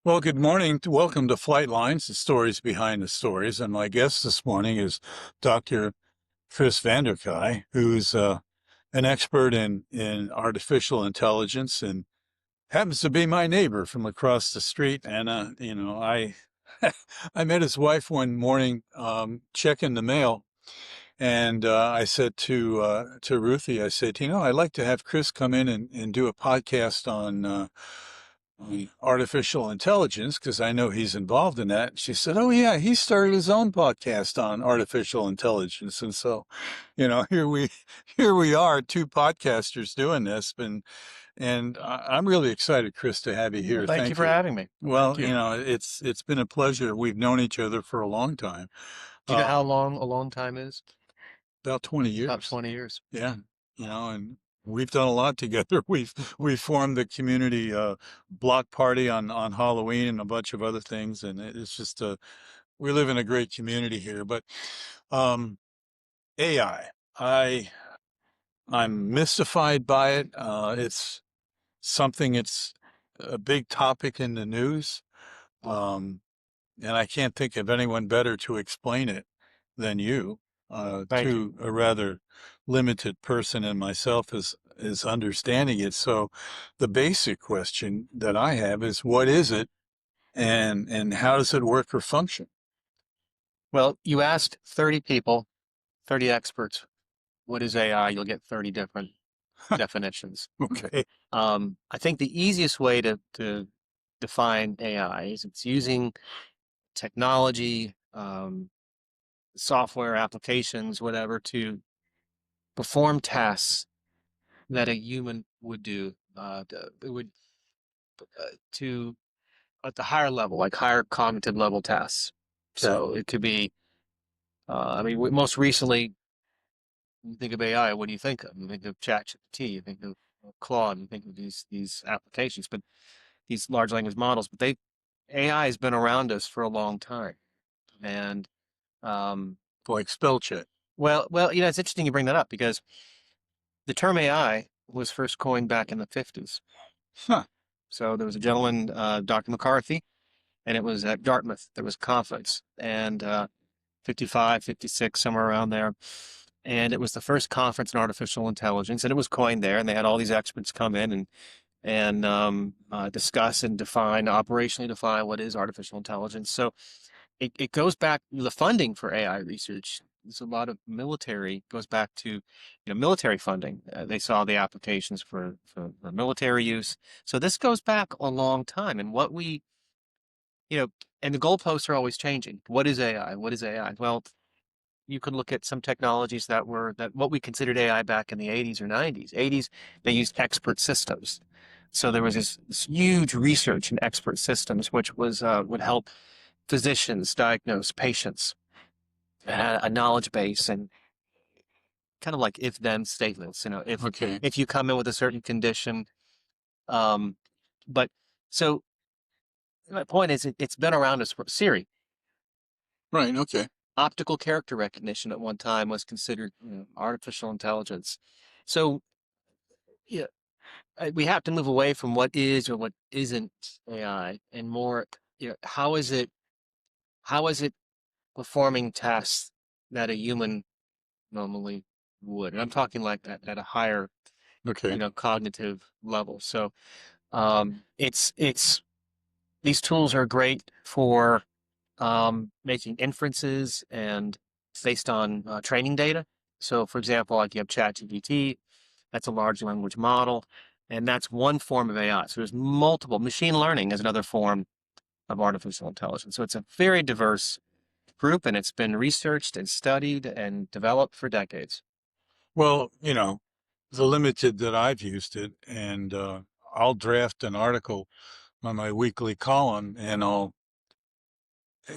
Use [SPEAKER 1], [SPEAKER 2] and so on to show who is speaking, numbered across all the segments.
[SPEAKER 1] Well, good morning. Welcome to Flightlines, the stories behind the stories. And my guest this morning is Dr. Chris Kaay, who's an expert in artificial intelligence and happens to be my neighbor from across the street. And, I I met his wife one morning checking the mail. And I said to Ruthie, I said, I'd like to have Chris come in and do a podcast on artificial intelligence because I know he's involved in that. She said, "Oh yeah, he started his own podcast on artificial intelligence." And so, here we here we are, two podcasters doing this, and I'm really excited, Chris, to have you
[SPEAKER 2] Well,
[SPEAKER 1] here.
[SPEAKER 2] thank you
[SPEAKER 1] Thank
[SPEAKER 2] for
[SPEAKER 1] you.
[SPEAKER 2] having me. Thank
[SPEAKER 1] Well,
[SPEAKER 2] you.
[SPEAKER 1] it's been a pleasure. We've known each other for a long time,
[SPEAKER 2] Do you know how
[SPEAKER 1] um,
[SPEAKER 2] long a long time is?
[SPEAKER 1] about 20
[SPEAKER 2] About
[SPEAKER 1] years.
[SPEAKER 2] 20 years.
[SPEAKER 1] Yeah, and we've done a lot together. We've formed the community block party on Halloween and a bunch of other things, and it's just we live in a great community here. But um, AI, I'm mystified by it. It's something. It's a big topic in the news, um, and I can't think of anyone better to explain it than you,
[SPEAKER 2] Thank you.
[SPEAKER 1] to a rather limited person and myself is understanding it. So the basic question that I have is what is it and how does it work or function?
[SPEAKER 2] Well, you asked 30 people, 30 experts, what is AI? You'll get 30 different definitions.
[SPEAKER 1] Okay.
[SPEAKER 2] I think the easiest way to define AI is it's using technology, software applications, whatever, to perform tasks that a human would do. It would to at the higher level, like higher cognitive level tasks.
[SPEAKER 1] Okay.
[SPEAKER 2] So it could be, most recently, you think of AI, what do you think of? You think of ChatGPT, you think of Claude, you think of these applications, but these large language models. But AI has been around us for a long time, and um,
[SPEAKER 1] Like spell check.
[SPEAKER 2] it's interesting you bring that up because the term AI was first coined back in the 50s.
[SPEAKER 1] Huh.
[SPEAKER 2] So there was a gentleman, Dr. McCarthy, and it was at Dartmouth. There was a conference, and 55, 56, somewhere around there. And it was the first conference in artificial intelligence, and it was coined there. And they had all these experts come in and discuss and operationally define what is artificial intelligence. So it goes back the funding for AI research. There's a lot of military goes back to military funding. They saw the applications for military use. So this goes back a long time. And you know, and the goalposts are always changing. What is AI? What is AI? Well, you could look at some technologies that what we considered AI back in the 80s or 90s. 80s, they used expert systems. So there was this huge research in expert systems, which would help physicians diagnose patients, had a knowledge base and kind of like if-then statements.
[SPEAKER 1] Okay.
[SPEAKER 2] If you come in with a certain condition, um, but so my point is, it's been around us for Siri.
[SPEAKER 1] Right. Okay.
[SPEAKER 2] Optical character recognition at one time was considered artificial intelligence. So yeah, we have to move away from what is or what isn't AI and more, how is it performing tasks that a human normally would? And I'm talking like at a higher,
[SPEAKER 1] Okay.
[SPEAKER 2] cognitive level. So it's these tools are great for making inferences and based on training data. So, for example, like you have ChatGPT, that's a large language model, and that's one form of AI. So there's multiple. Machine learning is another form of artificial intelligence. So it's a very diverse group, and it's been researched and studied and developed for decades.
[SPEAKER 1] Well, the limited that I've used it, and I'll draft an article on my weekly column, and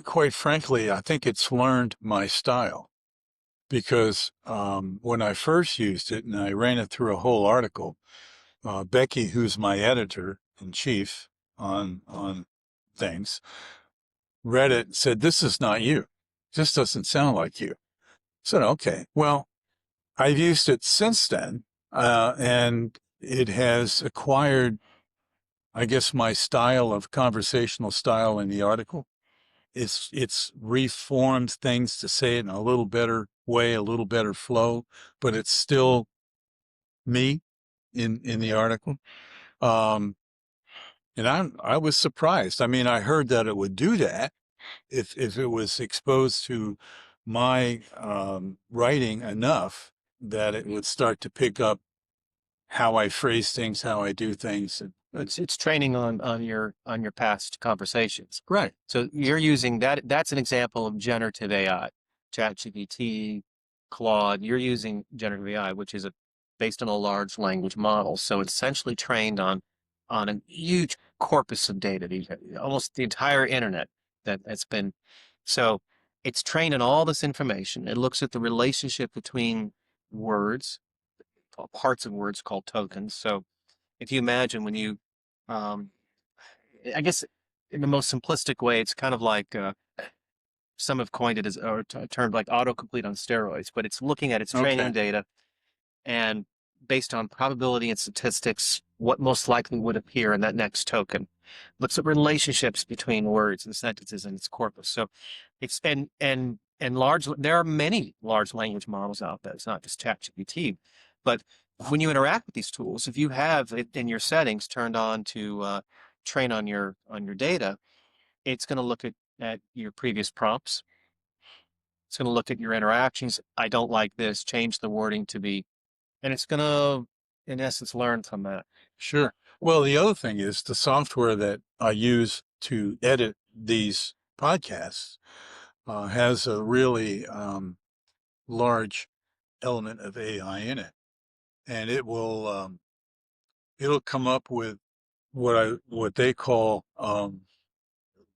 [SPEAKER 1] quite frankly, I think it's learned my style because when I first used it and I ran it through a whole article, Becky, who's my editor in chief on things, read it and said, "This is not you. This doesn't sound like you." I said, "Okay, well, I've used it since then, and it has acquired I guess my style of conversational style in the article. It's reformed things to say it in a little better way, a little better flow, but it's still me in the article. Um, and I was surprised. I mean, I heard that it would do that if it was exposed to my writing enough that it would start to pick up how I phrase things, how I do things.
[SPEAKER 2] It's training on your past conversations.
[SPEAKER 1] Right.
[SPEAKER 2] So you're using that. That's an example of generative AI, ChatGPT, Claude. You're using generative AI, which is based on a large language model. So it's essentially trained on a huge corpus of data, almost the entire internet that's been. So it's trained on all this information. It looks at the relationship between words, parts of words called tokens. So if you imagine when you, um, I guess in the most simplistic way, it's kind of like some have coined it as or termed like autocomplete on steroids, but it's looking at its training
[SPEAKER 1] Okay.
[SPEAKER 2] data and based on probability and statistics, what most likely would appear in that next token. Looks at relationships between words and sentences in its corpus. So it's and large there are many large language models out there. It's not just ChatGPT, but when you interact with these tools, if you have it in your settings turned on to train on your data, it's going to look at your previous prompts. It's going to look at your interactions. I don't like this. Change the wording to be, and it's going to, in essence, learn from that.
[SPEAKER 1] Sure. Well, the other thing is the software that I use to edit these podcasts has a really large element of AI in it, and it'll come up with what they call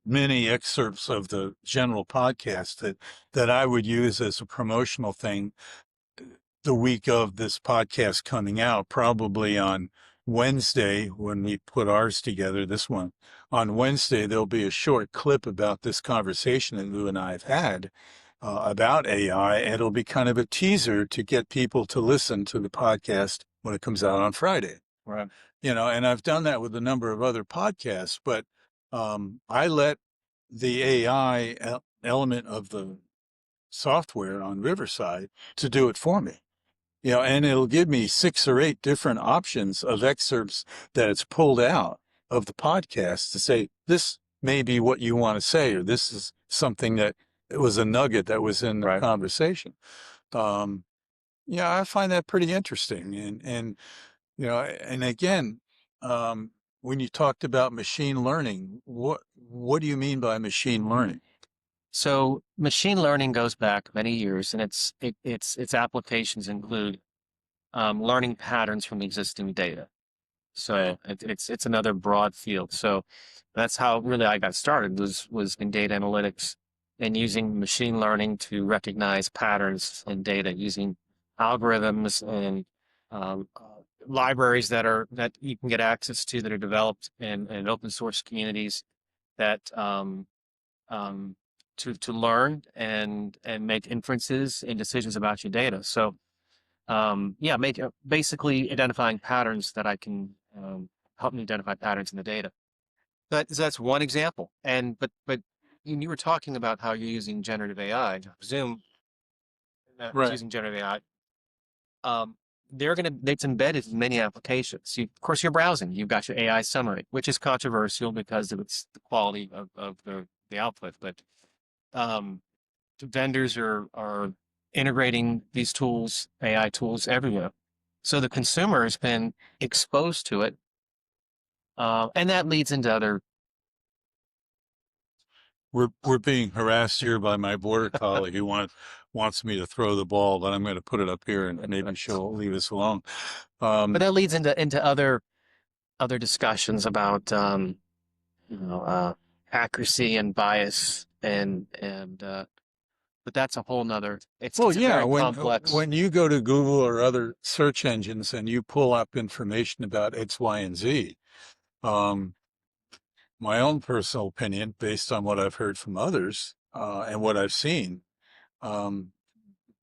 [SPEAKER 1] mini excerpts of the general podcast that I would use as a promotional thing the week of this podcast coming out, probably on Wednesday when we put ours together, this one. On Wednesday, there'll be a short clip about this conversation that Lou and I have had about AI, and it'll be kind of a teaser to get people to listen to the podcast when it comes out on Friday.
[SPEAKER 2] Right.
[SPEAKER 1] You know, and I've done that with a number of other podcasts, but I let the AI element of the software on Riverside to do it for me. You know, and it'll give me 6 or 8 different options of excerpts that it's pulled out of the podcast to say, this may be what you want to say, or this is something that it was a nugget that was in the
[SPEAKER 2] Right.
[SPEAKER 1] conversation. Yeah, I find that pretty interesting. And, you know, and again, when you talked about machine learning, what do you mean by machine learning?
[SPEAKER 2] So machine learning goes back many years, and its applications include learning patterns from existing data. So it's another broad field. So that's how really I got started was in data analytics and using machine learning to recognize patterns in data using algorithms and um, uh, libraries that you can get access to that are developed in open source communities that um, to learn and make inferences and decisions about your data. So yeah, basically identifying patterns that I can help me identify patterns in the data. So that's one example. And but you were talking about how you're using generative AI. I presume
[SPEAKER 1] Right.
[SPEAKER 2] using generative AI. Um, it's embedded in many applications. Of course, you're browsing. You've got your AI summary, which is controversial because of the quality of the output. But um, vendors are integrating these tools, AI tools, everywhere. So the consumer has been exposed to it, and that leads into other.
[SPEAKER 1] We're being harassed here by my border collie who wants me to throw the ball, but I'm going to put it up here and maybe she'll leave us alone.
[SPEAKER 2] But that leads into other discussions about you know accuracy and bias and but that's a whole nother.
[SPEAKER 1] Well,
[SPEAKER 2] It's a
[SPEAKER 1] yeah,
[SPEAKER 2] very complex.
[SPEAKER 1] when you go to Google or other search engines and you pull up information about X, Y, and Z, um, my own personal opinion, based on what I've heard from others and what I've seen, um,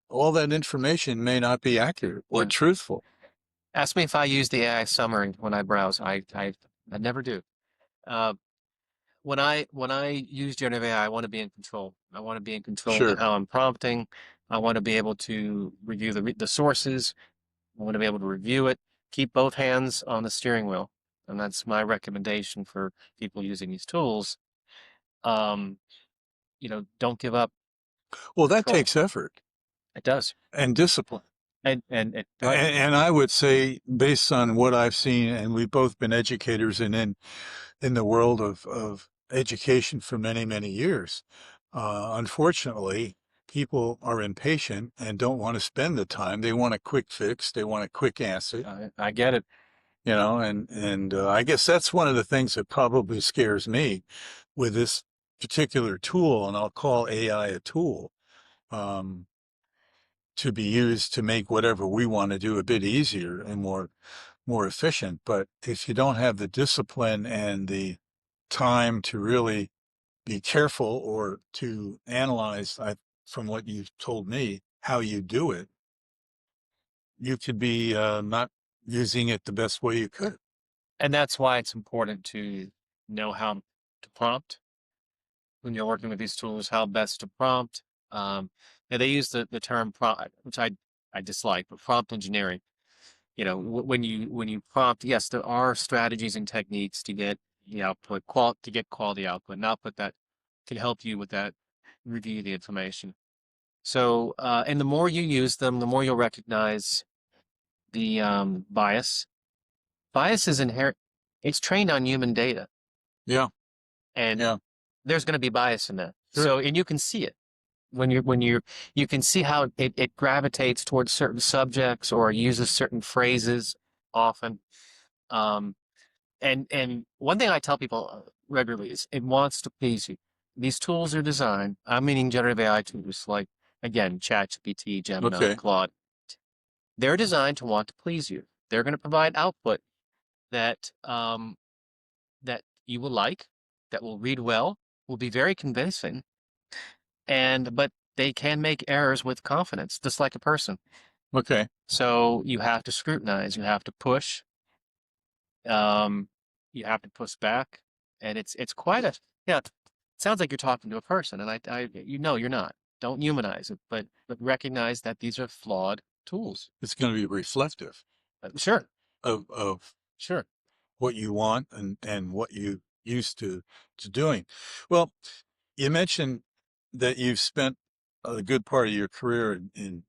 [SPEAKER 1] all that information may not be accurate or
[SPEAKER 2] Yeah.
[SPEAKER 1] truthful.
[SPEAKER 2] Ask me if I use the AI summary when I browse. I never do. Uh, when I use generative AI, I want to be in control. I want to be in control of
[SPEAKER 1] Sure.
[SPEAKER 2] how I'm prompting. I want to be able to review the sources. I want to be able to review it. Keep both hands on the steering wheel, and that's my recommendation for people using these tools. Um, don't give up
[SPEAKER 1] Well, that
[SPEAKER 2] control.
[SPEAKER 1] takes effort
[SPEAKER 2] It does,
[SPEAKER 1] and discipline.
[SPEAKER 2] and it right.
[SPEAKER 1] And I would say, based on what I've seen, and we've both been educators and in the world of education for many, many years, unfortunately, people are impatient and don't want to spend the time. They want a quick fix. They want a quick answer,
[SPEAKER 2] I get it.
[SPEAKER 1] and I guess that's one of the things that probably scares me with this particular tool, and I'll call AI a tool. Um, to be used to make whatever we want to do a bit easier and more efficient. But if you don't have the discipline and the time to really be careful or to analyze, from what you've told me, how you do it, you could be not using it the best way you could.
[SPEAKER 2] And that's why it's important to know how to prompt when you're working with these tools, how best to prompt. And they use the term prompt, which I dislike, but prompt engineering. When you prompt, yes, there are strategies and techniques to get the output, to get quality output, and output that can help you with that, review the information. So, and the more you use them, the more you'll recognize the bias. Bias is inherent. It's trained on human data,
[SPEAKER 1] Yeah,
[SPEAKER 2] and
[SPEAKER 1] yeah,
[SPEAKER 2] there's going to be bias in that.
[SPEAKER 1] sure.
[SPEAKER 2] So, and you can see it you can see how it gravitates towards certain subjects or uses certain phrases often. Um, and one thing I tell people regularly is it wants to please you. These tools are designed, I'm meaning generative AI tools like, again, ChatGPT, Gemini,
[SPEAKER 1] Okay,
[SPEAKER 2] Claude. They're designed to want to please you. They're going to provide output that that you will like, that will read well, will be very convincing, but they can make errors with confidence, just like a person.
[SPEAKER 1] okay,
[SPEAKER 2] So you have to scrutinize, you have to push, um, you have to push back, and it's quite a yeah. It sounds like you're talking to a person, and you're not. Don't humanize it, but recognize that these are flawed tools.
[SPEAKER 1] it's going to be reflective
[SPEAKER 2] Sure,
[SPEAKER 1] of
[SPEAKER 2] sure.
[SPEAKER 1] what you want and what you used to doing. Well, you mentioned that you've spent a good part of your career in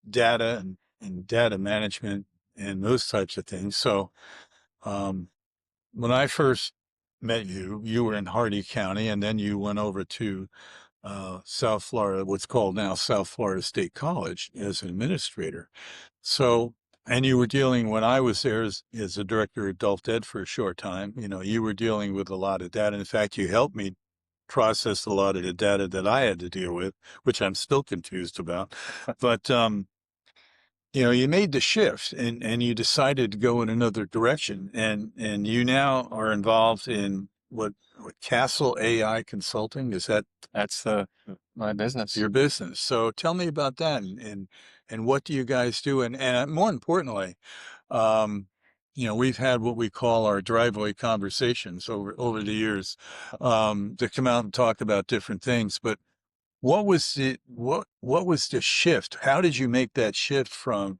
[SPEAKER 1] data and data management and those types of things. So, um, when I first met you, you were in Hardy County, and then you went over to South Florida, what's called now South Florida State College, as an administrator. So, and you were dealing when I was there as a director of adult ed for a short time. You were dealing with a lot of data. In fact, you helped me process a lot of the data that I had to deal with, which I'm still confused about. But you made the shift and you decided to go in another direction, and you now are involved in what Castle AI Consulting, is that
[SPEAKER 2] That's my business.
[SPEAKER 1] your business? So tell me about that, and what do you guys do? And more importantly, um, we've had what we call our driveway conversations over the years, to come out and talk about different things. But what was the shift? How did you make that shift from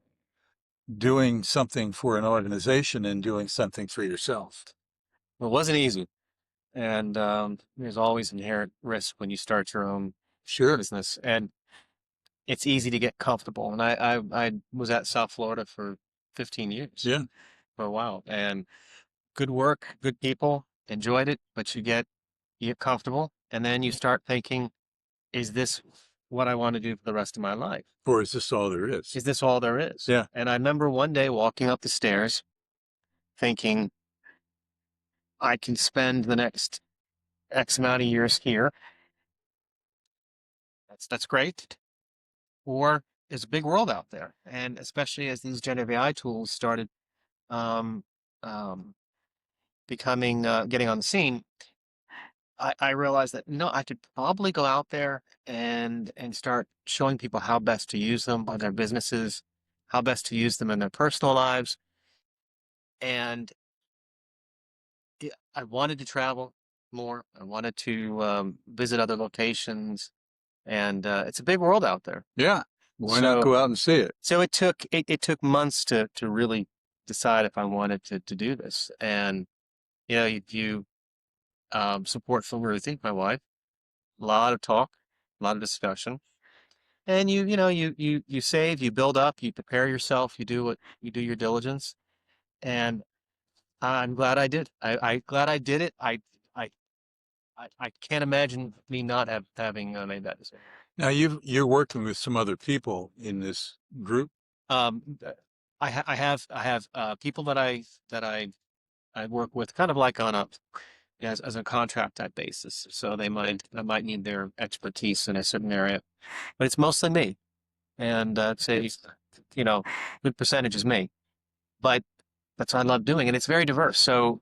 [SPEAKER 1] doing something for an organization and doing something for yourself?
[SPEAKER 2] It wasn't easy, and there's always inherent risk when you start your own
[SPEAKER 1] Sure.
[SPEAKER 2] business, and it's easy to get comfortable. And I was at South Florida for 15 years,
[SPEAKER 1] Yeah.
[SPEAKER 2] for a while, and good work, good people, enjoyed it, but you get comfortable, and then you start thinking, is this what I want to do for the rest of my life?
[SPEAKER 1] Or is this all there is?
[SPEAKER 2] Is this all there is?
[SPEAKER 1] Yeah.
[SPEAKER 2] And I remember one day walking up the stairs thinking, I can spend the next X amount of years here. That's great. Or there's a big world out there. And especially as these generative AI tools started um, um, getting on the scene, I realized that no, I could probably go out there and start showing people how best to use them on their businesses, how best to use them in their personal lives. And I wanted to travel more. I wanted to visit other locations, and it's a big world out there.
[SPEAKER 1] Yeah. Why not
[SPEAKER 2] So
[SPEAKER 1] go out and see it?
[SPEAKER 2] so it took months to really decide if I wanted to do this. And you support from Ruthie, my wife. A lot of talk, a lot of discussion, and you save, you build up, you prepare yourself, you do your diligence, and I'm glad I did. I glad I did it. I I can't imagine me not having made that decision.
[SPEAKER 1] Now you're working with some other people in this group.
[SPEAKER 2] Uh, I have people that I work with kind of like on a as a contract type basis. So I might need their expertise in a certain area, but it's mostly me, and I'd say good percentage is me. But that's what I love doing, and it's very diverse. So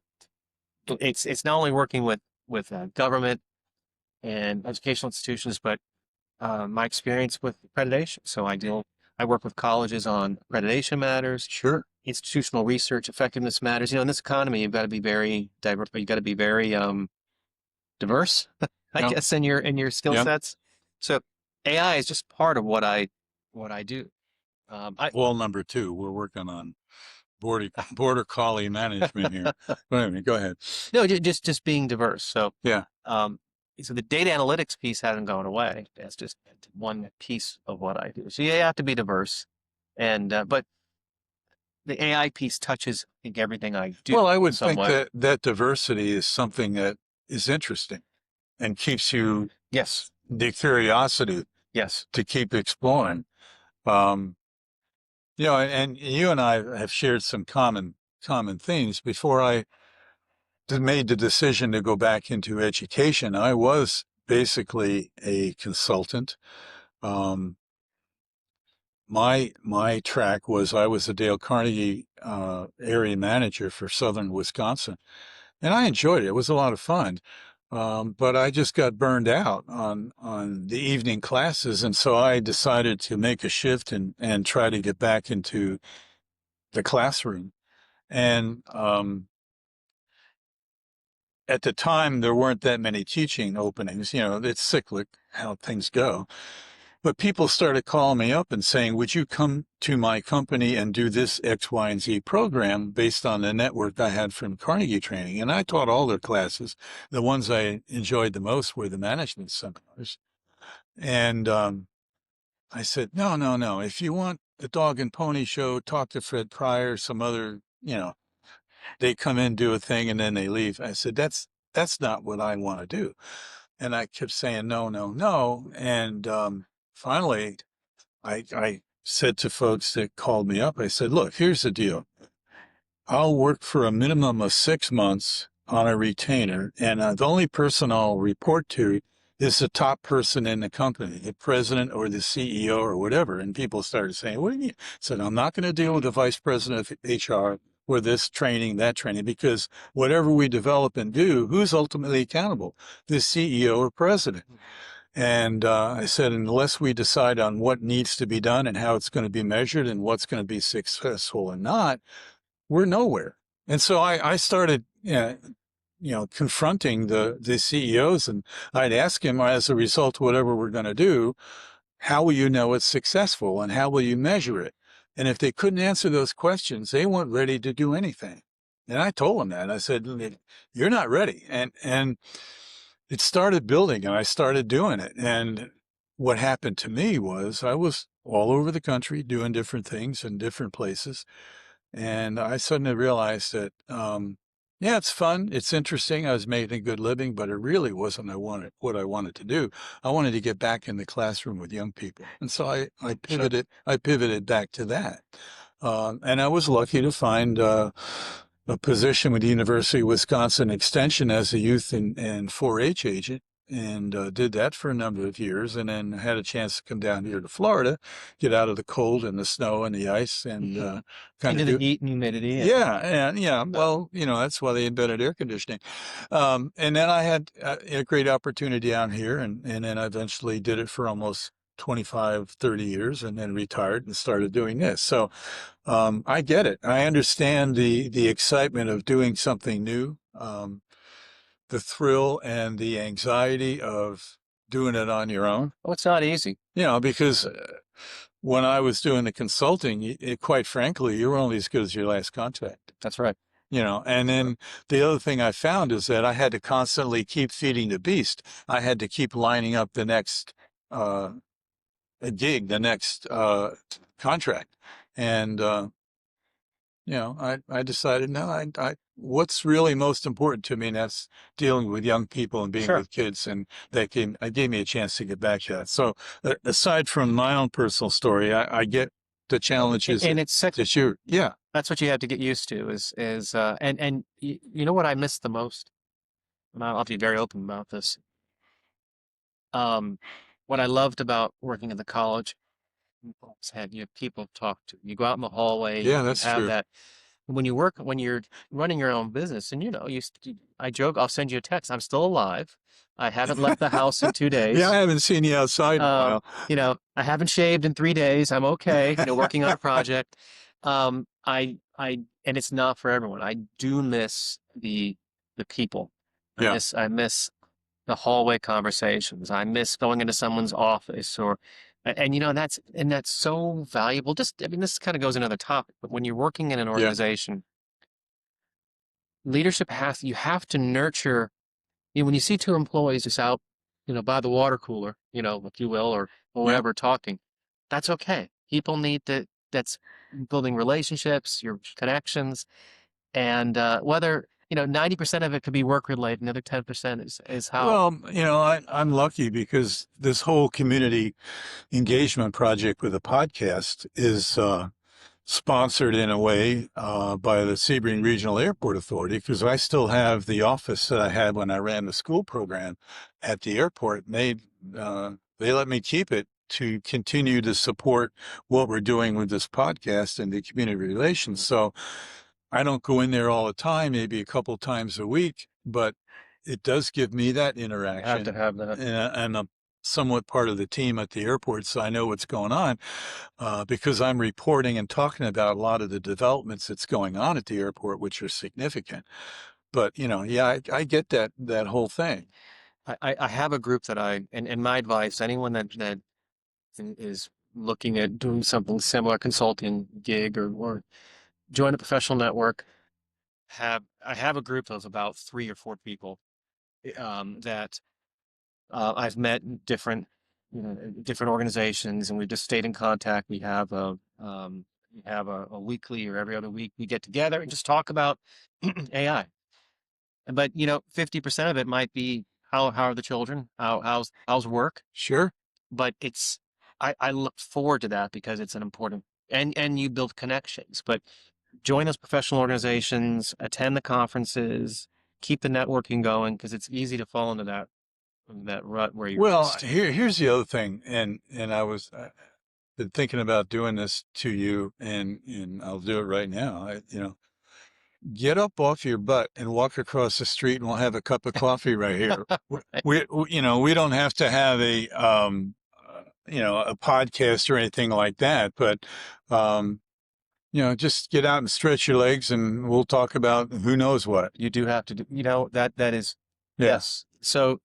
[SPEAKER 2] it's not only working with government and educational institutions, but my experience with accreditation. So I work with colleges on accreditation matters,
[SPEAKER 1] Sure.
[SPEAKER 2] institutional research effectiveness matters. In this economy, you've got to be very diverse. You've got to be very diverse, I
[SPEAKER 1] Yeah.
[SPEAKER 2] guess, in your skill
[SPEAKER 1] Yeah.
[SPEAKER 2] sets. So AI is just part of what I do. I
[SPEAKER 1] Wall number two. We're working on border collie management here. But anyway, go ahead.
[SPEAKER 2] no, just being diverse. So
[SPEAKER 1] Yeah.
[SPEAKER 2] um, so the data analytics piece hasn't gone away. That's just one piece of what I do. So you have to be diverse, and but the AI piece touches, I think, everything I do
[SPEAKER 1] Well, I
[SPEAKER 2] in
[SPEAKER 1] would
[SPEAKER 2] some
[SPEAKER 1] think
[SPEAKER 2] way.
[SPEAKER 1] that diversity is something that is interesting and keeps you
[SPEAKER 2] Yes,
[SPEAKER 1] the curiosity
[SPEAKER 2] yes,
[SPEAKER 1] to keep exploring. Um, and you and I have shared some common themes. Before I made the decision to go back into education, I was basically a consultant. Um, my track was I was a Dale Carnegie area manager for Southern Wisconsin, and I enjoyed it. It was a lot of fun. But I just got burned out on the evening classes, and so I decided to make a shift and try to get back into the classroom. And at the time, there weren't that many teaching openings. It's cyclic how things go. But people started calling me up and saying, would you come to my company and do this X, Y, and Z program based on the network I had from Carnegie training? And I taught all their classes. The ones I enjoyed the most were the management seminars. And I said, no, no, no. If you want the dog and pony show, talk to Fred Pryor, some other, they come in, do a thing, and then they leave. I said, that's not what I want to do. And I kept saying, no, no, no. And finally, I said to folks that called me up, I said, look, here's the deal. I'll work for a minimum of 6 months on a retainer, and the only person I'll report to is the top person in the company, the president or the CEO or whatever. And people started saying, what do you mean? I said, I'm not going to deal with the vice president of HR or this training, that training, because whatever we develop and do, who's ultimately accountable? The CEO or president. And I said, unless we decide on what needs to be done and how it's going to be measured and what's going to be successful and not, we're nowhere. And so I started, confronting the CEOs, and I'd ask him, as a result of whatever we're going to do, how will you know it's successful and how will you measure it? And if they couldn't answer those questions, they weren't ready to do anything. And I told them that. I said, you're not ready. And it started building and I started doing it. And what happened to me was I was all over the country doing different things in different places. And I suddenly realized that, yeah, it's fun. It's interesting. I was making a good living, but it really wasn't what I wanted to do. I wanted to get back in the classroom with young people. And so
[SPEAKER 2] sure.
[SPEAKER 1] I pivoted back to that. And I was lucky to find, a position with the University of Wisconsin Extension as a youth and 4-H agent, and did that for a number of years, and then had a chance to come down here to Florida, get out of the cold and the snow and the ice, and kind
[SPEAKER 2] Into
[SPEAKER 1] of
[SPEAKER 2] the
[SPEAKER 1] do.
[SPEAKER 2] heat and humidity. And,
[SPEAKER 1] Yeah, and yeah, well, that's why they invented air conditioning. And then I had a great opportunity down here, and then I eventually did it for almost 25, 30 years, and then retired and started doing this. So I get it. I understand the excitement of doing something new. um, the thrill and the anxiety of doing it on your own.
[SPEAKER 2] Oh, it's not easy.
[SPEAKER 1] Because when I was doing the consulting, quite frankly, you were only as good as your last contract.
[SPEAKER 2] That's right.
[SPEAKER 1] And then the other thing I found is that I had to constantly keep feeding the beast. I had to keep lining up the next uh, gig, the next contract. And, I decided, no, what's really most important to me, and that's dealing with young people and being
[SPEAKER 2] Sure.
[SPEAKER 1] with kids. And it gave me a chance to get back to that. So aside from my own personal story, I get the challenges
[SPEAKER 2] And it's
[SPEAKER 1] that you're, yeah.
[SPEAKER 2] That's what you have to get used to and you know what I miss the most? And I'll be very open about this. What I loved about working at the college had you have people to talk to. You go out in the hallway,
[SPEAKER 1] Yeah,
[SPEAKER 2] you
[SPEAKER 1] that's
[SPEAKER 2] have
[SPEAKER 1] true.
[SPEAKER 2] that when you're running your own business, and I joke, I'll send you a text. I'm still alive. I haven't left the house in 2 days.
[SPEAKER 1] Yeah, I haven't seen you outside in a while.
[SPEAKER 2] I haven't shaved in 3 days. I'm okay. Working on a project. And it's not for everyone. I do miss the people.
[SPEAKER 1] Yeah.
[SPEAKER 2] I miss the hallway conversations. I miss going into someone's office and that's so valuable. This kind of goes another topic, but when you're working in an organization, you have to nurture, when you see two employees just out, by the water cooler, if you will, or whatever, talking, that's okay. People that's building relationships, your connections, and whether, 90% of it could be work related, another 10% is how.
[SPEAKER 1] Well, I'm lucky because this whole community engagement project with a podcast is sponsored in a way by the Sebring Regional Airport Authority, because I still have the office that I had when I ran the school program at the airport. And they let me keep it to continue to support what we're doing with this podcast and the community relations. So I don't go in there all the time, maybe a couple times a week, but it does give me that interaction.
[SPEAKER 2] You have to have that.
[SPEAKER 1] And I'm somewhat part of the team at the airport, so I know what's going on because I'm reporting and talking about a lot of the developments that's going on at the airport, which are significant. But, I get that whole thing.
[SPEAKER 2] I have a group and my advice, anyone that is looking at doing something similar, consulting gig or join a professional network, I have a group of about 3 or 4 people that I've met in different organizations, and we've just stayed in contact. We have a weekly or every other week we get together and just talk about AI. But 50% of it might be how are the children? How's work?
[SPEAKER 1] Sure.
[SPEAKER 2] But I look forward to that because it's an important and you build connections. But join those professional organizations, attend the conferences, keep the networking going, because it's easy to fall into that rut where you're.
[SPEAKER 1] Well, here's the other thing, and I was been thinking about doing this to you, and I'll do it right now. Get up off your butt and walk across the street, and we'll have a cup of coffee right here. We don't have to have a podcast or anything like that, but just get out and stretch your legs, and we'll talk about who knows what.
[SPEAKER 2] You do have to do, that is,
[SPEAKER 1] Yeah.
[SPEAKER 2] yes. So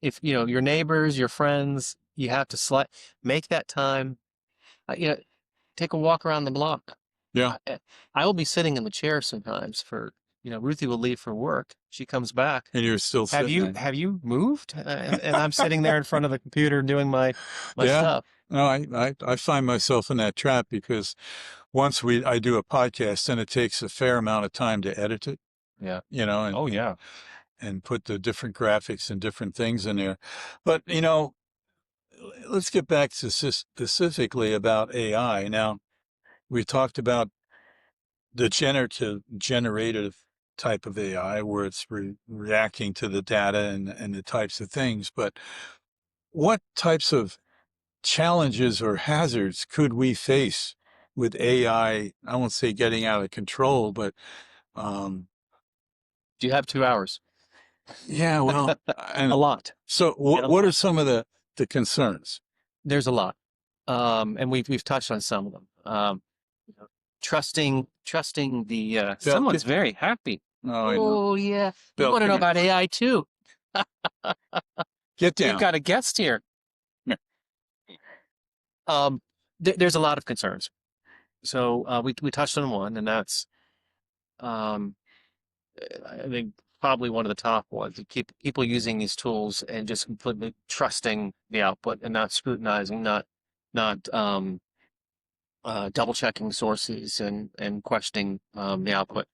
[SPEAKER 2] if, your neighbors, your friends, you have to make that time, take a walk around the block.
[SPEAKER 1] Yeah.
[SPEAKER 2] I will be sitting in the chair sometimes Ruthie will leave for work. She comes back.
[SPEAKER 1] And you're still sitting there.
[SPEAKER 2] Have you moved? And I'm sitting there in front of the computer doing my stuff.
[SPEAKER 1] No, I find myself in that trap because once I do a podcast, then it takes a fair amount of time to edit it.
[SPEAKER 2] Yeah.
[SPEAKER 1] And, and put the different graphics and different things in there. But, let's get back to specifically about AI. Now, we talked about the generative type of AI where it's reacting to the data and the types of things. But what types of challenges or hazards could we face with AI? I won't say getting out of control, but
[SPEAKER 2] do you have 2 hours?
[SPEAKER 1] Yeah, well,
[SPEAKER 2] a lot.
[SPEAKER 1] So what are some of the concerns?
[SPEAKER 2] There's a lot. And we've touched on some of them. Trusting someone's very happy.
[SPEAKER 1] Oh, I know.
[SPEAKER 2] Oh, yeah. We
[SPEAKER 1] Bill,
[SPEAKER 2] want to
[SPEAKER 1] come
[SPEAKER 2] know
[SPEAKER 1] here.
[SPEAKER 2] about AI too.
[SPEAKER 1] Get
[SPEAKER 2] We've
[SPEAKER 1] down.
[SPEAKER 2] got a guest here.
[SPEAKER 1] Come
[SPEAKER 2] Um, there's a lot of concerns. So we touched on one, and that's um, I think probably one of the top ones. To keep people using these tools and just completely trusting the output and not scrutinizing, not double checking sources and questioning the output.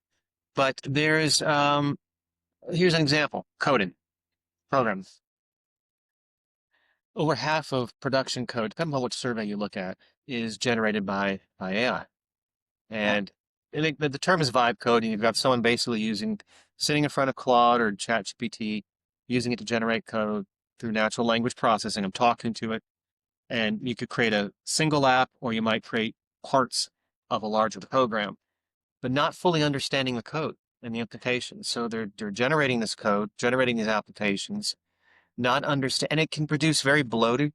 [SPEAKER 2] But here's an example: coding programs. Over half of production code, depending on which survey you look at, is generated by AI.
[SPEAKER 1] on.
[SPEAKER 2] And I think the term is vibe coding. You've got someone basically sitting in front of Claude or ChatGPT, using it to generate code through natural language processing. I'm talking to it, and you could create a single app, or you might create parts of a larger program, but not fully understanding the code and the implications. So they're generating this code, generating these applications, not understand, and it can produce very bloated.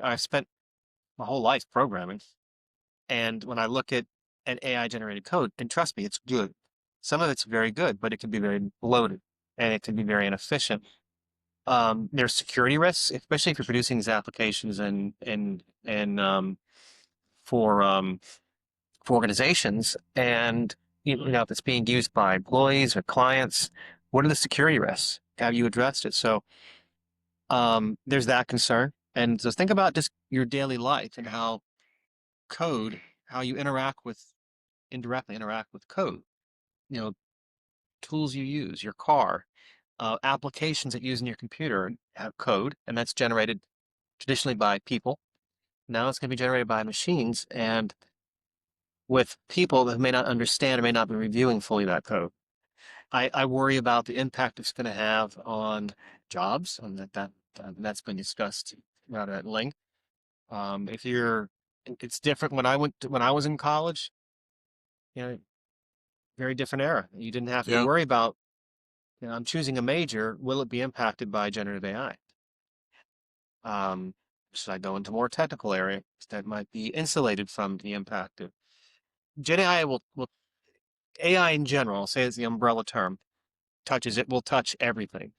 [SPEAKER 2] I've spent my whole life programming. And when I look at AI generated code, and trust me, it's good. Some of it's very good, but it can be very bloated and it can be very inefficient. There's security risks, especially if you're producing these applications and for organizations, and if it's being used by employees or clients, what are the security risks? Have you addressed it? So there's that concern. And so think about just your daily life and code, how you indirectly interact with code. You know, tools you use, your car, applications that you use in your computer have code, and that's generated traditionally by people. Now it's going to be generated by machines, and with people that may not understand or may not be reviewing fully that code. I worry about the impact it's going to have on jobs, and that's been discussed rather at length. If you're, it's different when I was in college. You know, very different era. You didn't have to
[SPEAKER 1] Yeah.
[SPEAKER 2] worry about, I'm choosing a major. Will it be impacted by generative AI? Um, should I go into more technical areas that might be insulated from the impact of Gen AI AI in general, I'll say it's the umbrella term, will touch everything.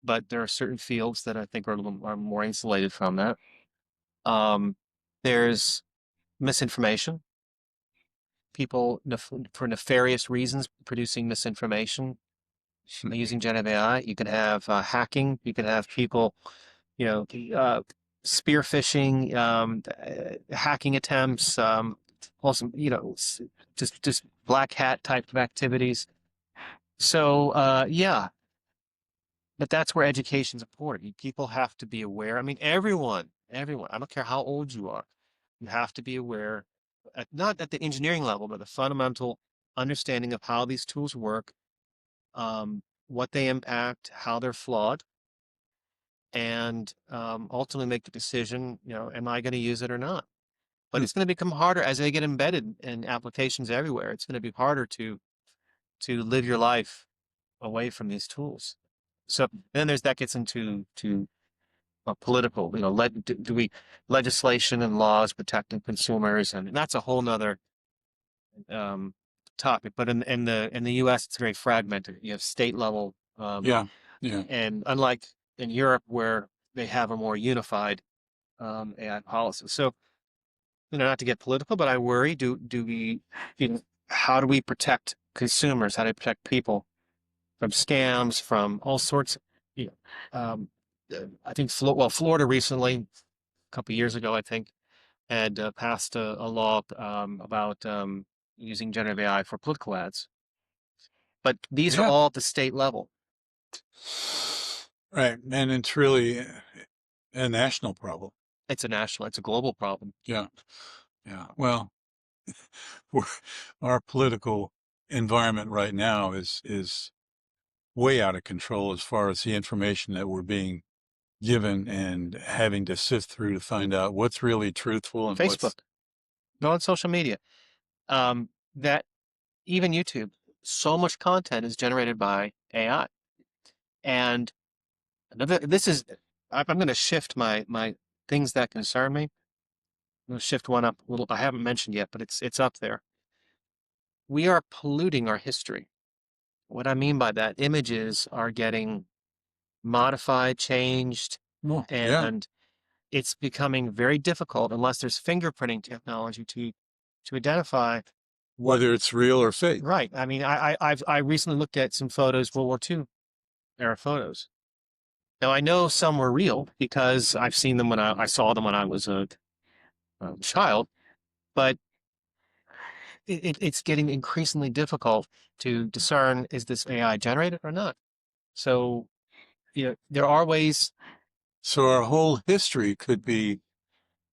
[SPEAKER 2] But there are certain fields that I think are more insulated from that. Um, there's misinformation, people for nefarious reasons producing misinformation using generative AI. You can have hacking. You can have people, you know, uh, spear phishing, hacking attempts, also, just black hat type of activities. So, yeah, but that's where education's important. People have to be aware. I mean, everyone, I don't care how old you are, you have to be aware, not at the engineering level, but the fundamental understanding of how these tools work, what they impact, how they're flawed, and ultimately make the decision, am I going to use it or not? But
[SPEAKER 1] Hmm.
[SPEAKER 2] it's going to become harder as they get embedded in applications everywhere. It's going to be harder to live your life away from these tools. So then that gets into political, do we legislation and laws protecting consumers, and that's a whole nother um, topic. But in the U.S., it's very fragmented. You have state level,
[SPEAKER 1] Yeah. Yeah.
[SPEAKER 2] and unlike in Europe where they have a more unified AI policy. So, not to get political, but I worry, do we, how do we protect consumers? How do we protect people from scams, from all sorts of, you I think, Florida recently, a couple of years ago, I think, had passed a law about using generative AI for political ads. But these are
[SPEAKER 1] Yeah.
[SPEAKER 2] all at the state level.
[SPEAKER 1] Right. And it's really a national problem.
[SPEAKER 2] It's a global problem.
[SPEAKER 1] Yeah. Yeah. Well, we're, our political environment right now is way out of control as far as the information that we're being given and having to sift through to find out what's really truthful and what's.
[SPEAKER 2] Facebook, go on social media. That even YouTube, so much content is generated by AI. And this is, I'm going to shift my things that concern me. I'm going to shift one up a little. I haven't mentioned yet, but it's up there. We are polluting our history. What I mean by that, images are getting modified, changed,
[SPEAKER 1] Well, yeah.
[SPEAKER 2] and it's becoming very difficult unless there's fingerprinting technology to identify what.
[SPEAKER 1] Whether it's real or fake.
[SPEAKER 2] Right. I mean, I recently looked at some photos, World War II era photos. Now I know some were real because I've seen them when I saw them when I was a child, but it's getting increasingly difficult to discern, is this AI generated or not? So, there are ways
[SPEAKER 1] So our whole history could be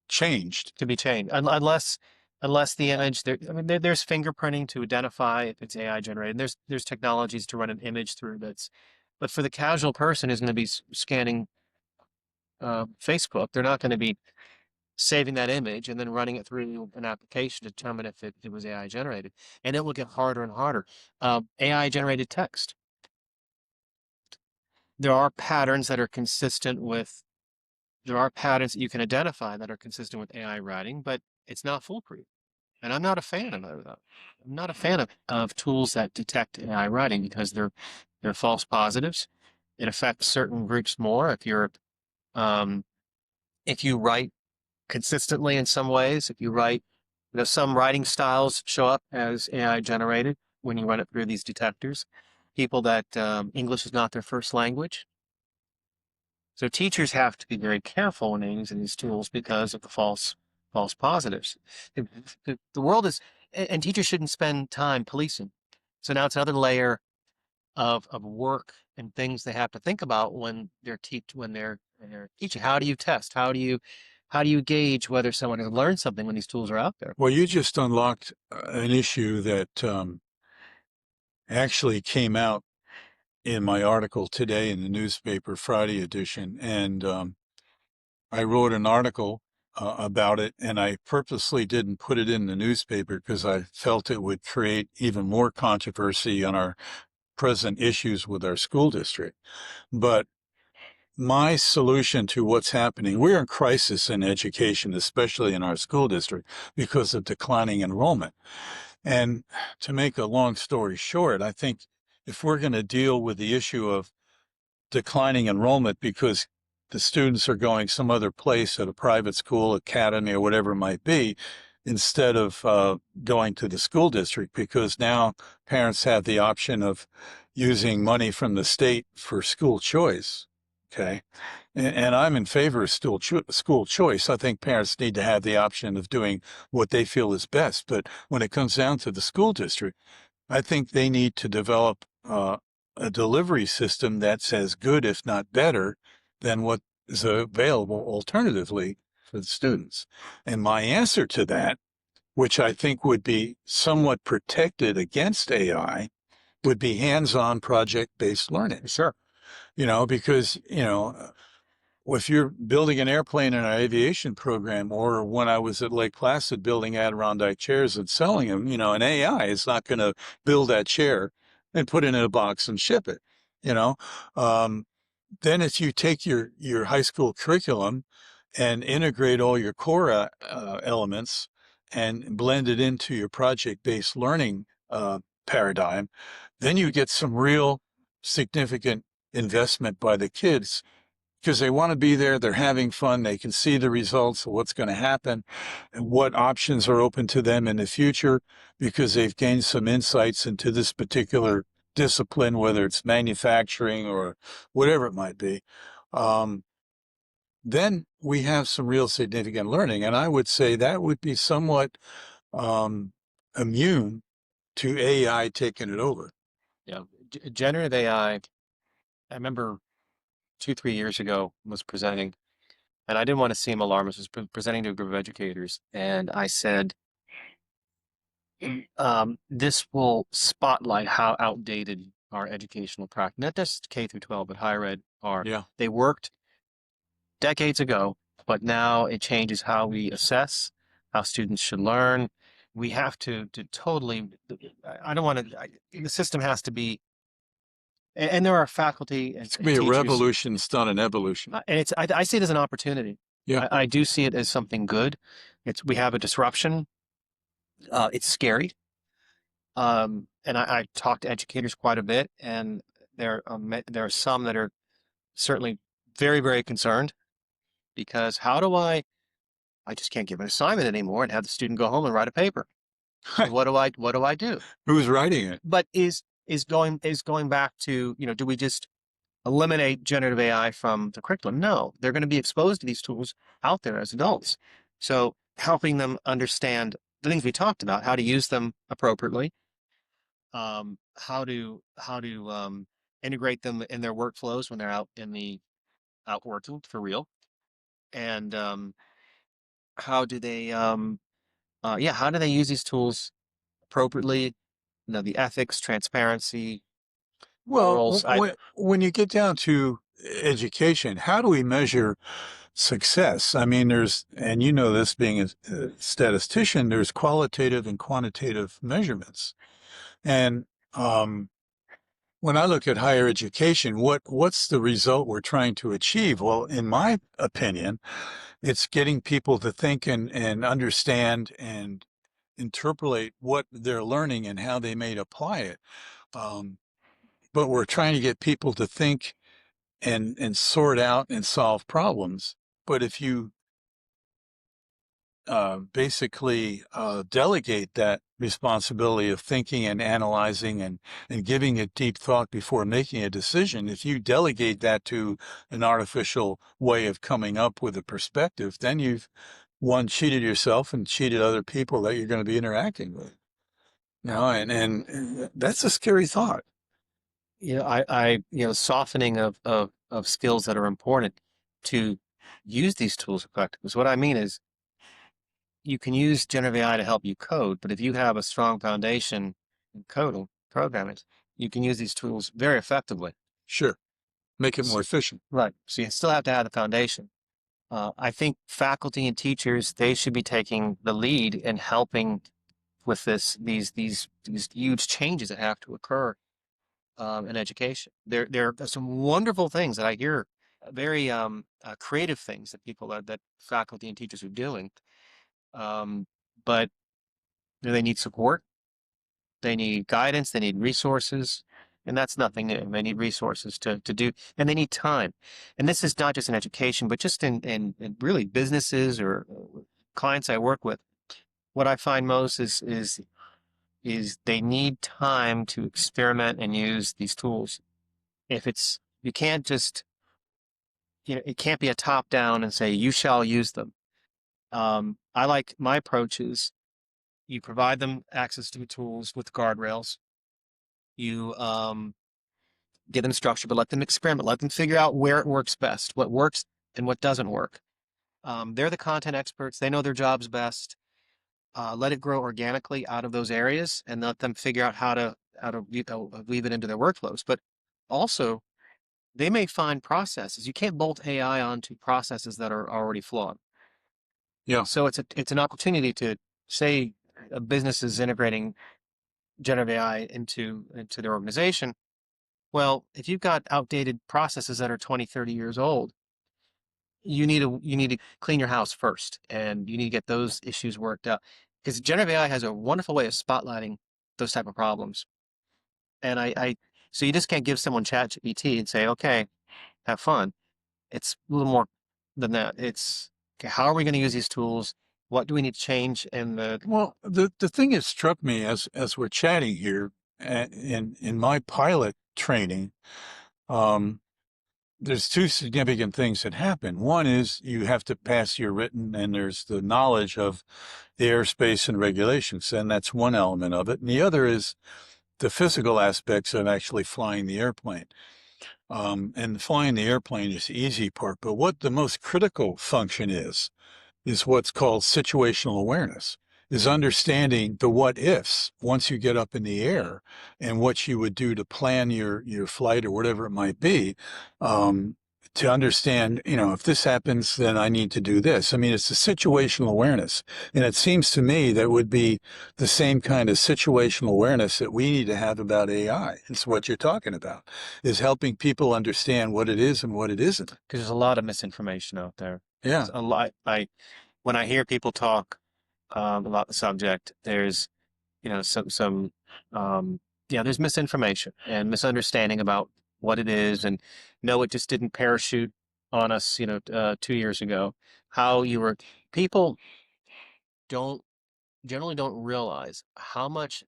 [SPEAKER 1] changed.
[SPEAKER 2] to be changed, unless the image there. I mean, there's fingerprinting to identify if it's AI generated. There's technologies to run an image through but for the casual person who's going to be scanning Facebook, they're not going to be saving that image and then running it through an application to determine if it was AI generated. And it will get harder and harder. AI generated text. There are patterns that are consistent with, there are patterns that you can identify that are consistent with AI writing, but it's not foolproof. And I'm not a fan of that. I'm not a fan of tools that detect AI writing because they're false positives. It affects certain groups more. Um, if you write consistently in some ways, if you write, some writing styles show up as AI generated when you run it through these detectors. People that English is not their first language. So teachers have to be very careful when they're using these tools because of the false positives. The world is, and teachers shouldn't spend time policing. So now it's another layer of work and things they have to think about when they're teaching. How do you test? How do you gauge whether someone has learned something when these tools are out there?
[SPEAKER 1] Well, you just unlocked an issue that actually came out in my article today in the newspaper, Friday edition. And I wrote an article about it, and I purposely didn't put it in the newspaper because I felt it would create even more controversy on our present issues with our school district. But my solution to what's happening, we're in crisis in education, especially in our school district, because of declining enrollment. And to make a long story short, I think if we're going to deal with the issue of declining enrollment because the students are going some other place at a private school, academy, or whatever it might be, instead of going to the school district, because now parents have the option of using money from the state for school choice. Okay. And I'm in favor of school choice. I think parents need to have the option of doing what they feel is best. But when it comes down to the school district, I think they need to develop a delivery system that's as good, if not better, than what is available alternatively for the students. And my answer to that, which I think would be somewhat protected against AI, would be hands-on project-based learning.
[SPEAKER 2] Sure.
[SPEAKER 1] Because, if you're building an airplane in our aviation program, or when I was at Lake Placid building Adirondack chairs and selling them, an AI is not going to build that chair and put it in a box and ship it, you know. Then if you take your high school curriculum and integrate all your core elements and blend it into your project-based learning paradigm, then you get some real significant investment by the kids because they want to be there. They're having fun. They can see the results of what's going to happen and what options are open to them in the future because they've gained some insights into this particular discipline, whether it's manufacturing or whatever it might be. Then we have some real significant learning. And I would say that would be somewhat immune to AI taking it over.
[SPEAKER 2] Yeah. Generative AI, I remember 2, 3 years ago was presenting, and I didn't want to seem alarmist. I was presenting to a group of educators, and I said, this will spotlight how outdated our educational practice, not just K through 12, but higher ed are.
[SPEAKER 1] Yeah.
[SPEAKER 2] They worked decades ago, but now it changes how we assess, how students should learn. We have to totally, I don't want to, the system has to be, and there are faculty and
[SPEAKER 1] It's going to be a
[SPEAKER 2] teachers.
[SPEAKER 1] revolution. It's not an evolution.
[SPEAKER 2] And I see it as an opportunity.
[SPEAKER 1] Yeah.
[SPEAKER 2] I do see it as something good. We have a disruption. It's scary. And I talk to educators quite a bit, and there are some that are certainly very, very concerned because how do I just can't give an assignment anymore and have the student go home and write a paper. So what do I do?
[SPEAKER 1] Who's writing it?
[SPEAKER 2] But is going back to, do we just eliminate generative AI from the curriculum? No, they're going to be exposed to these tools out there as adults. So helping them understand the things we talked about, how to use them appropriately, how to integrate them in their workflows when they're out working for real, and how do they how do they use these tools appropriately? The ethics, transparency,
[SPEAKER 1] Well,
[SPEAKER 2] morals.
[SPEAKER 1] when you get down to education, how do we measure success? I mean, and you know this being a statistician, there's qualitative and quantitative measurements. And when I look at higher education, what's the result we're trying to achieve? Well, in my opinion, it's getting people to think and understand and interpolate what they're learning and how they may apply it. Um, but we're trying to get people to think and sort out and solve problems. But if you basically delegate that responsibility of thinking and analyzing and giving it deep thought before making a decision, if you delegate that to an artificial way of coming up with a perspective, then you've one cheated yourself and cheated other people that you're going to be interacting with. And that's a scary thought.
[SPEAKER 2] Softening of skills that are important to use these tools effectively. So what I mean is you can use generative AI to help you code, but if you have a strong foundation in coding, programming, you can use these tools very effectively.
[SPEAKER 1] Sure. Make it more
[SPEAKER 2] S-
[SPEAKER 1] efficient.
[SPEAKER 2] Right. So you still have to have the foundation. I think faculty and teachers, they should be taking the lead in helping with these huge changes that have to occur in education. There are some wonderful things that I hear, very creative things that that faculty and teachers are doing. Um, but they need support, they need guidance, they need resources, and that's nothing new. They need resources to do, and they need time. And this is not just in education, but just in really businesses or clients I work with. What I find most is they need time to experiment and use these tools. If it's you can't just it can't be a top down and say you shall use them. I like my approach is you provide them access to tools with guardrails. You give them structure, but let them experiment. Let them figure out where it works best, what works and what doesn't work. They're the content experts. They know their jobs best. Let it grow organically out of those areas, and let them figure out how to weave it into their workflows. But also, they may find processes. You can't bolt AI onto processes that are already flawed.
[SPEAKER 1] Yeah.
[SPEAKER 2] So it's an opportunity to say a business is integrating generative AI into their organization. Well, if you've got outdated processes that are 20, 30 years old, you need to clean your house first, and you need to get those issues worked out. Because generative AI has a wonderful way of spotlighting those type of problems. And so you just can't give someone ChatGPT and say, okay, have fun. It's a little more than that. It's okay, how are we going to use these tools? What do we need to change in the
[SPEAKER 1] Well, the thing that struck me as we're chatting here, in my pilot training, um, there's two significant things that happen. One is you have to pass your written, and there's the knowledge of the airspace and regulations, and that's one element of it. And the other is the physical aspects of actually flying the airplane. And flying the airplane is the easy part, but what the most critical function is what's called situational awareness, is understanding the what ifs once you get up in the air and what you would do to plan your flight or whatever it might be. To understand, if this happens, then I need to do this. I mean, it's a situational awareness. And it seems to me that would be the same kind of situational awareness that we need to have about AI. It's what you're talking about, is helping people understand what it is and what it isn't.
[SPEAKER 2] because there's a lot of misinformation out there.
[SPEAKER 1] Yeah.
[SPEAKER 2] There's a lot. When I hear people talk about the subject, there's some Um, yeah, there's misinformation and misunderstanding about what it is, and no, it just didn't parachute on us, 2 years ago. How you were, people don't generally don't realize how much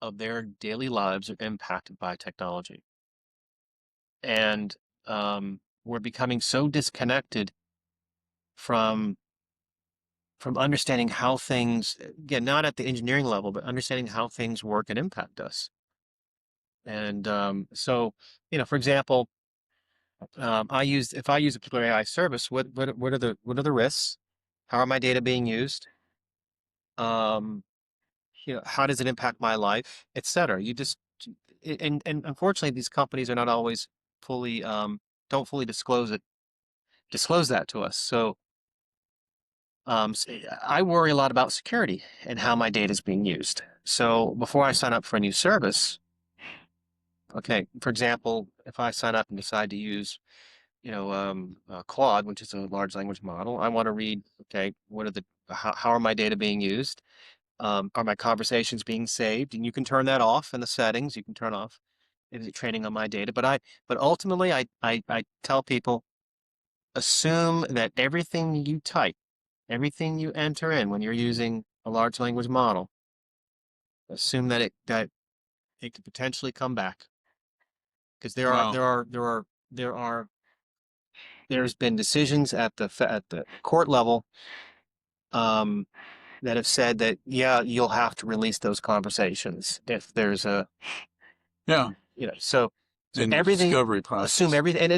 [SPEAKER 2] of their daily lives are impacted by technology, and we're becoming so disconnected from understanding how things, again, not at the engineering level, but understanding how things work and impact us. And so, for example, if I use a particular AI service, what are the risks? How are my data being used? Um, how does it impact my life, et cetera? And unfortunately, these companies are not always fully don't fully disclose that to us. So I worry a lot about security and how my data is being used. So before I sign up for a new service, okay, for example, if I sign up and decide to use, Claude, which is a large language model, I want to read, okay, how are my data being used? Are my conversations being saved? And you can turn that off in the settings. You can turn off, is it training on my data? But ultimately, I tell people, assume that everything you type, everything you enter in when you're using a large language model, assume that it could potentially come back, because
[SPEAKER 1] Wow.
[SPEAKER 2] there's been decisions at the court level, um, that have said that, yeah, you'll have to release those conversations if there's
[SPEAKER 1] Yeah.
[SPEAKER 2] so
[SPEAKER 1] In the
[SPEAKER 2] everything,
[SPEAKER 1] discovery
[SPEAKER 2] assume
[SPEAKER 1] process.
[SPEAKER 2] everything,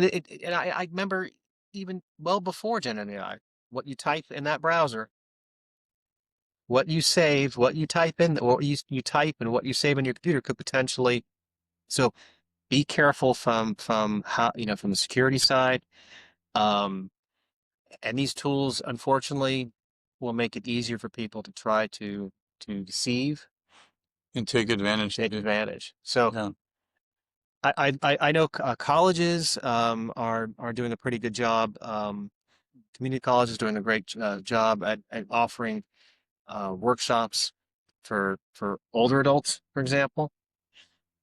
[SPEAKER 2] and I remember even well before generative AI, what you type in that browser, what you save, what you type in, or you type, and what you save on your computer could potentially. So be careful from how, from the security side. Um, and these tools, unfortunately, will make it easier for people to try to deceive,
[SPEAKER 1] And take advantage of
[SPEAKER 2] take
[SPEAKER 1] it.
[SPEAKER 2] advantage. So
[SPEAKER 1] Yeah.
[SPEAKER 2] I know colleges are doing a pretty good job. Community colleges doing a great job at offering workshops for older adults, for example,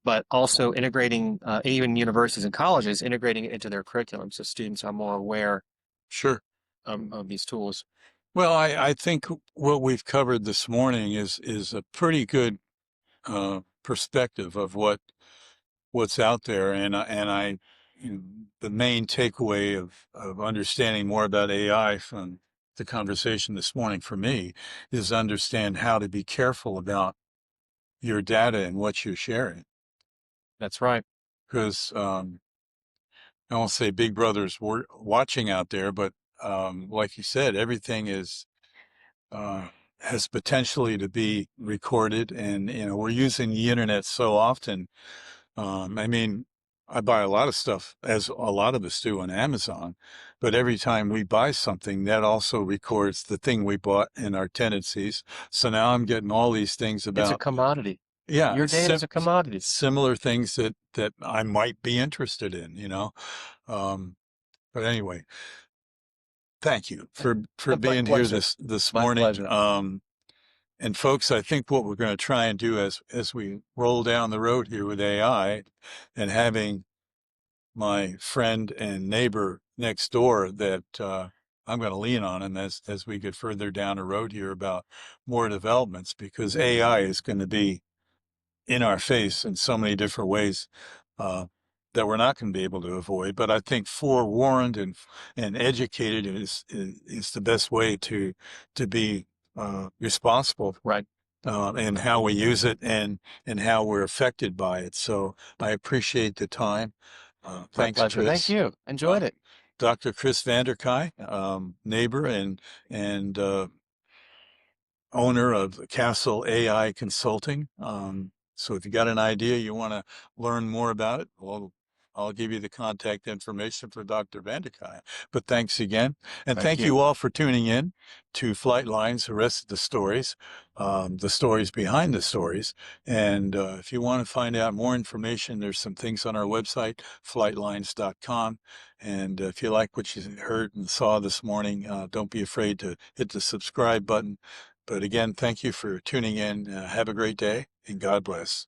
[SPEAKER 2] but also integrating, even universities and colleges integrating it into their curriculum, so students are more aware
[SPEAKER 1] Sure.
[SPEAKER 2] of these tools.
[SPEAKER 1] Well, I think what we've covered this morning is a pretty good perspective of what's out there, and you know, the main takeaway of understanding more about AI from the conversation this morning for me is understand how to be careful about your data and what you're sharing,
[SPEAKER 2] That's right.
[SPEAKER 1] because I won't say Big Brother's watching out there, but like you said, everything is uh, has potentially to be recorded, and we're using the internet so often. I mean, I buy a lot of stuff, as a lot of us do, on Amazon, but every time we buy something, that also records the thing we bought and our tendencies. So now I'm getting all these things
[SPEAKER 2] It's a
[SPEAKER 1] about,
[SPEAKER 2] commodity.
[SPEAKER 1] yeah,
[SPEAKER 2] Your data is a commodity.
[SPEAKER 1] similar things that I might be interested in. Um, but anyway, thank you for
[SPEAKER 2] My
[SPEAKER 1] being here
[SPEAKER 2] pleasure.
[SPEAKER 1] this
[SPEAKER 2] My
[SPEAKER 1] morning.
[SPEAKER 2] pleasure.
[SPEAKER 1] And folks, I think what we're going to try and do as we roll down the road here with AI and having my friend and neighbor next door that I'm going to lean on him as we get further down the road here about more developments, because AI is going to be in our face in so many different ways uh, that we're not going to be able to avoid. But I think forewarned and educated is the best way to be responsible
[SPEAKER 2] Right.
[SPEAKER 1] in how we use it and how we're affected by it. So I appreciate the time.
[SPEAKER 2] My
[SPEAKER 1] Thanks,
[SPEAKER 2] pleasure. Thank
[SPEAKER 1] Chris.
[SPEAKER 2] you.
[SPEAKER 1] Uh,
[SPEAKER 2] Enjoyed it.
[SPEAKER 1] Dr. Chris Vanderkaay, neighbor and owner of Castle AI Consulting. So if you got an idea you want to learn more about it, well, I'll give you the contact information for Dr. Vanderkaay. But thanks again. And
[SPEAKER 2] Thank
[SPEAKER 1] thank
[SPEAKER 2] you.
[SPEAKER 1] you all for tuning in to Flightlines, the rest of the stories behind the stories. And if you want to find out more information, there's some things on our website, flightlines.com. And if you like what you heard and saw this morning, don't be afraid to hit the subscribe button. But again, thank you for tuning in. Have a great day, and God bless.